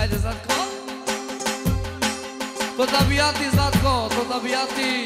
Ajde, Zlatko. To nabijati, Zlatko, to nabijati.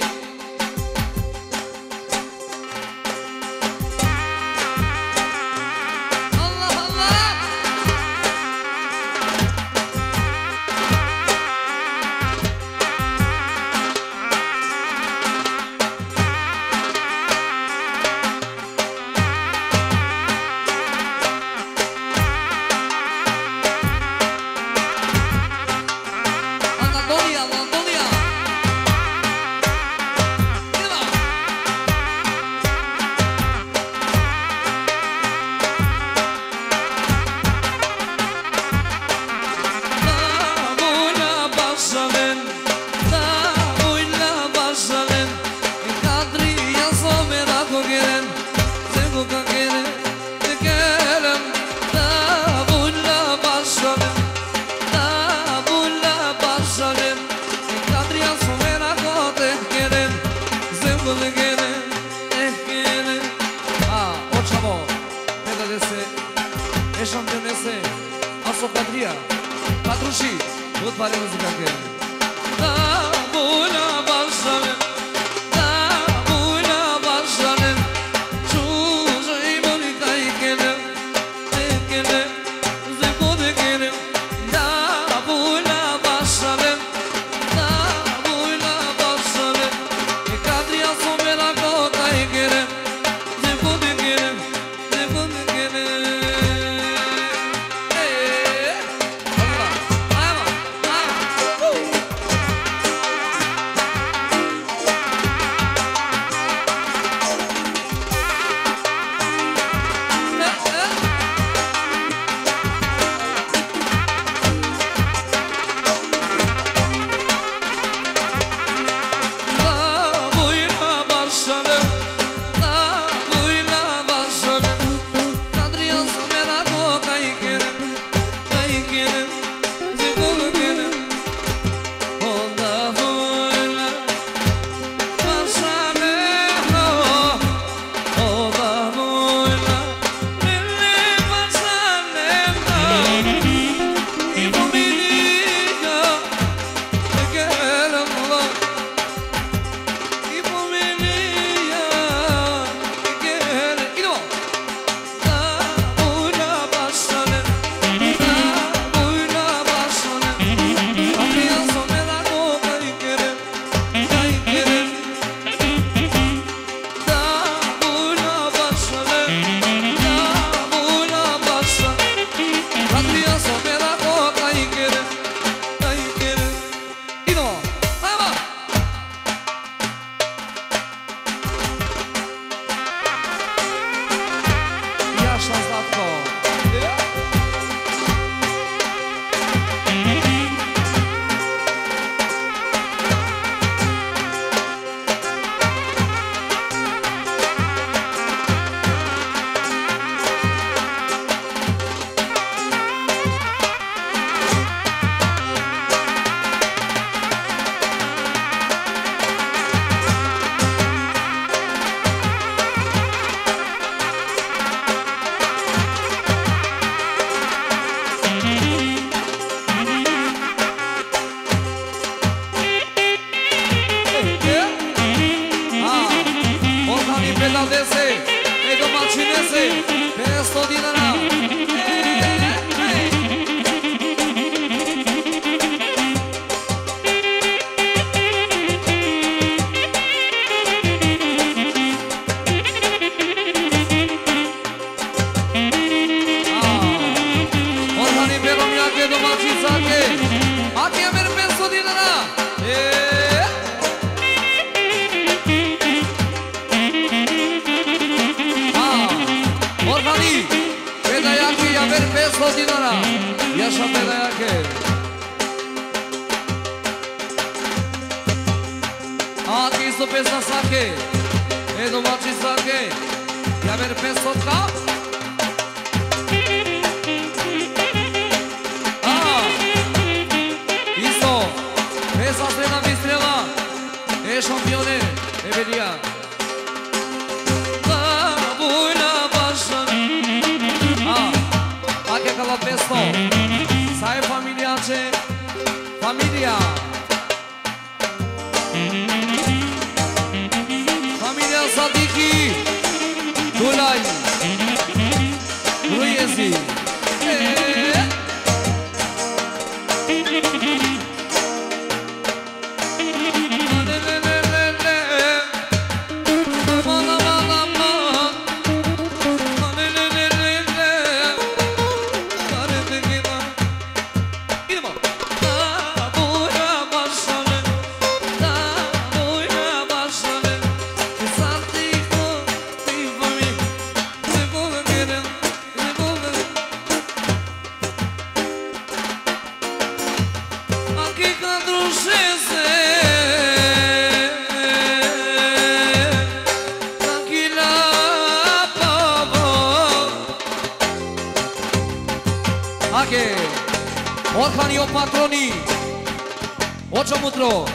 Sai familia ce dušese tranquila pavo. Ake, orhani o patroni, očo mutro,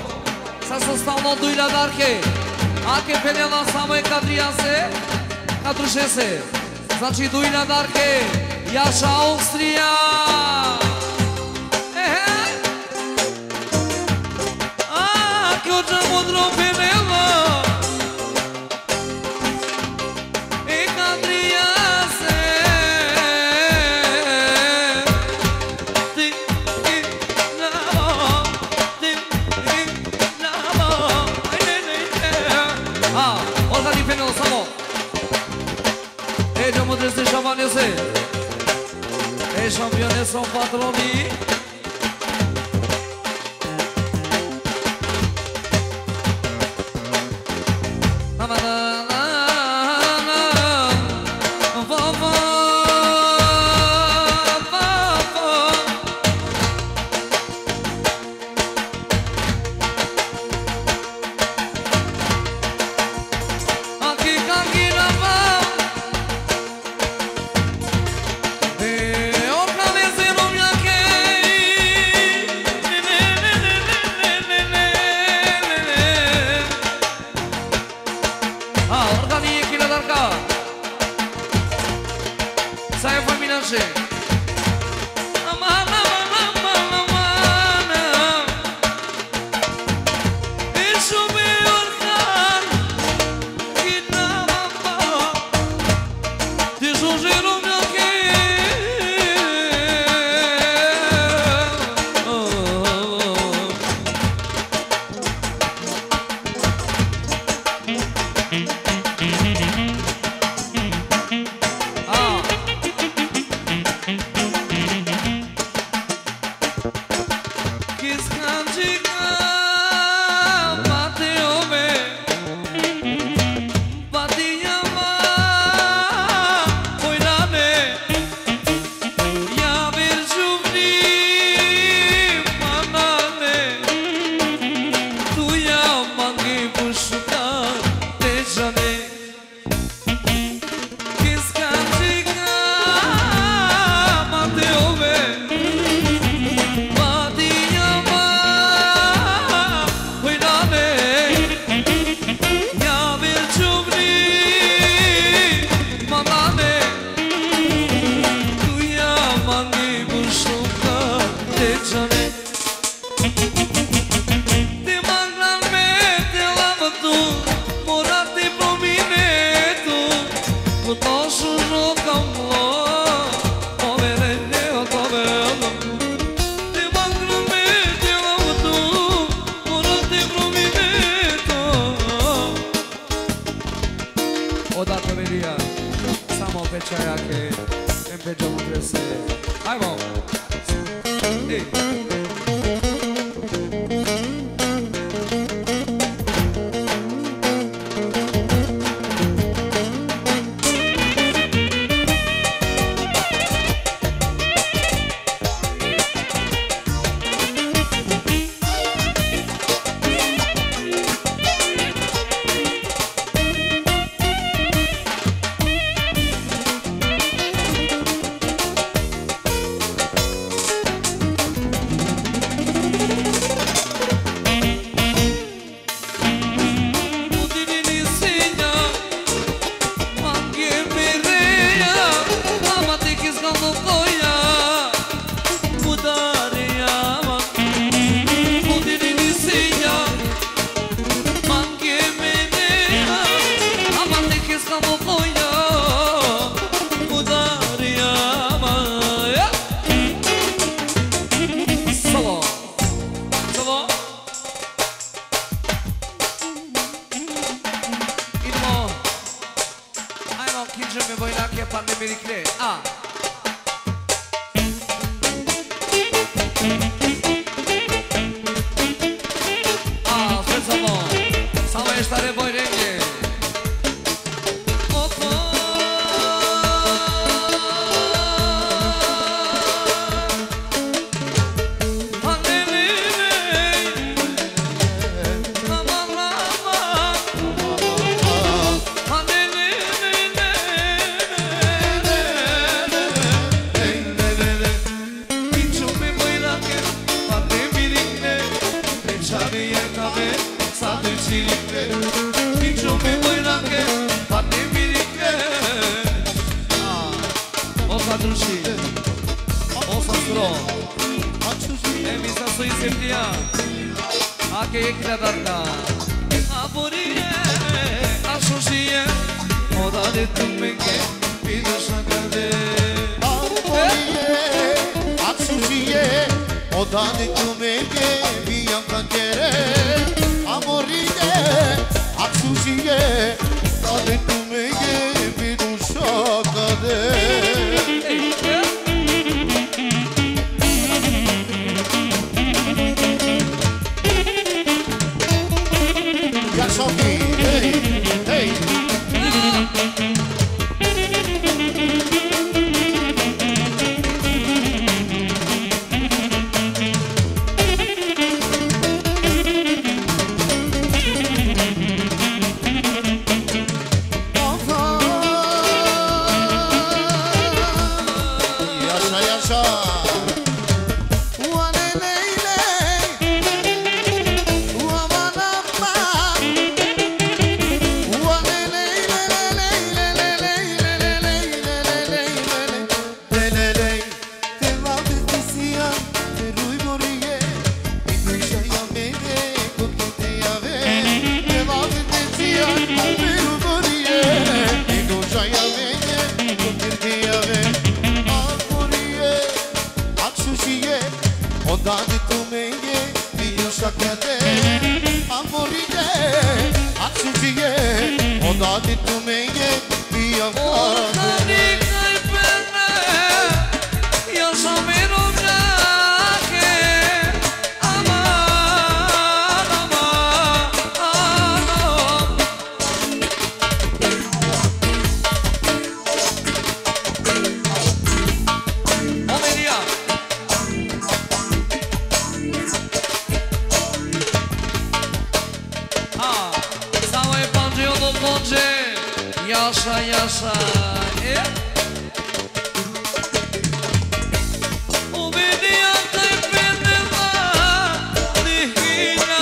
sa sostavno dujla darke, ake peljana samo je kadrija se, kadruše se, znači dujla darke, jaša Austrija. Ake očo mutro peljana, e kadrija se. Samo e giamo desde chavanese e champione son patroni shirike Micho mi bojnake Pa ne mirike Osa drushi Osa suro Emi sa sui septia Ake ekle darka Aburije Ashushije Oda de tumenge Pido shakade Aburije Oda de tumenge Viyam kankere Aburije Asushiye Oda de tumenge Pido shakade Yasoki, hey, hey. Yasha, yasha. Odani tumenge Dio shakade Amorije Atsujiye Odani tumenge Dio Odani kalpene Yaşamero brake Aman aman aman Omelia Yasha, yasha, Obediente y pendeja, divina.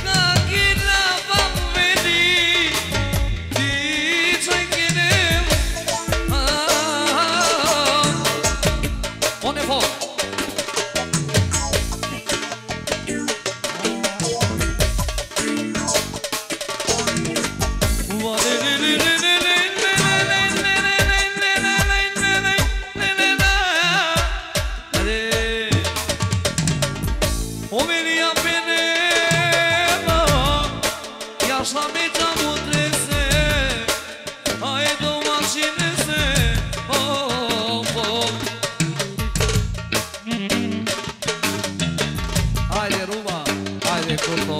Nakila bambini, dice kinem. Wonderful. Haide Ruma, haide Curto.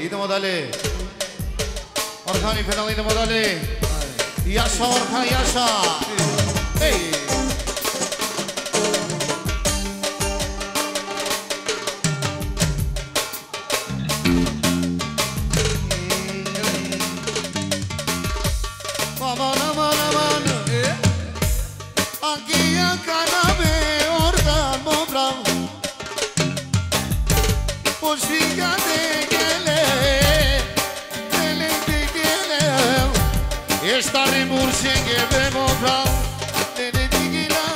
idemo dalje. Orhani penal, idemo dalje. Jaša, Orhan, Jaša. Ej. Aqui a canabe ordan mobram Pois fica de gele Gele de gele Esta remur şenge be mobram Gele de gele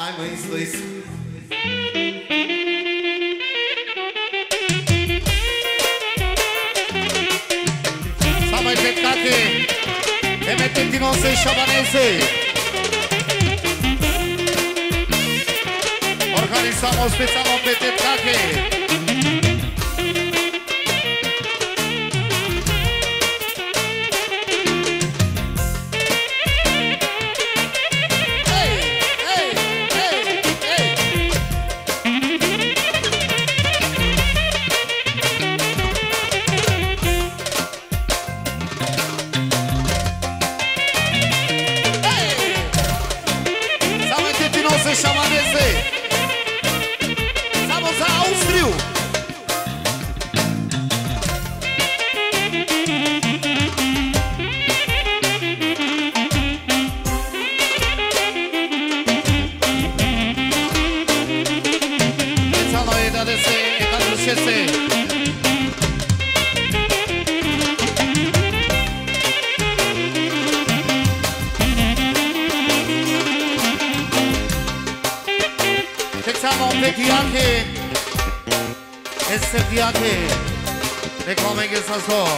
Ai, mãe, isso. Să mai pe cate, te metem din onse șabanese. Organizamos specialul pe Tetcate. Ese viaje de cómo en esas dos.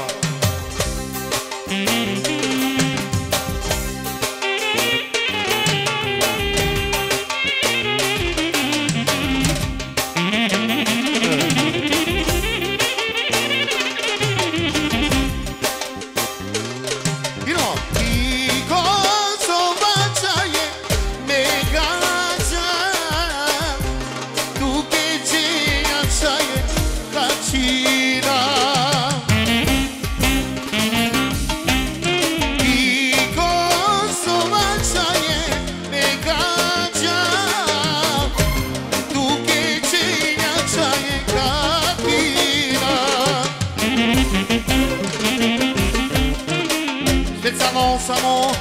Samo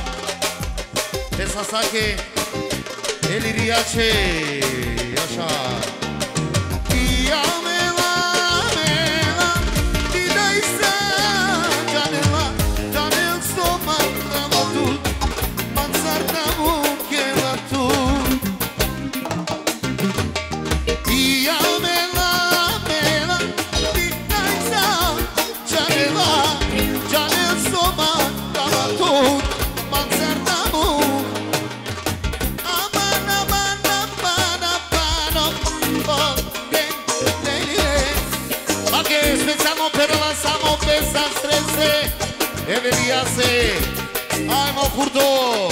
de Sasake el iriache așa Iamela mela ti dai sa janela janel soma tu mansarda mukela tu Iamela mela ti dai sa janela janel soma tu manzardamu amana mana pana pano okay pensamos pero lanzamos pesas 13 debería ser ay mo curto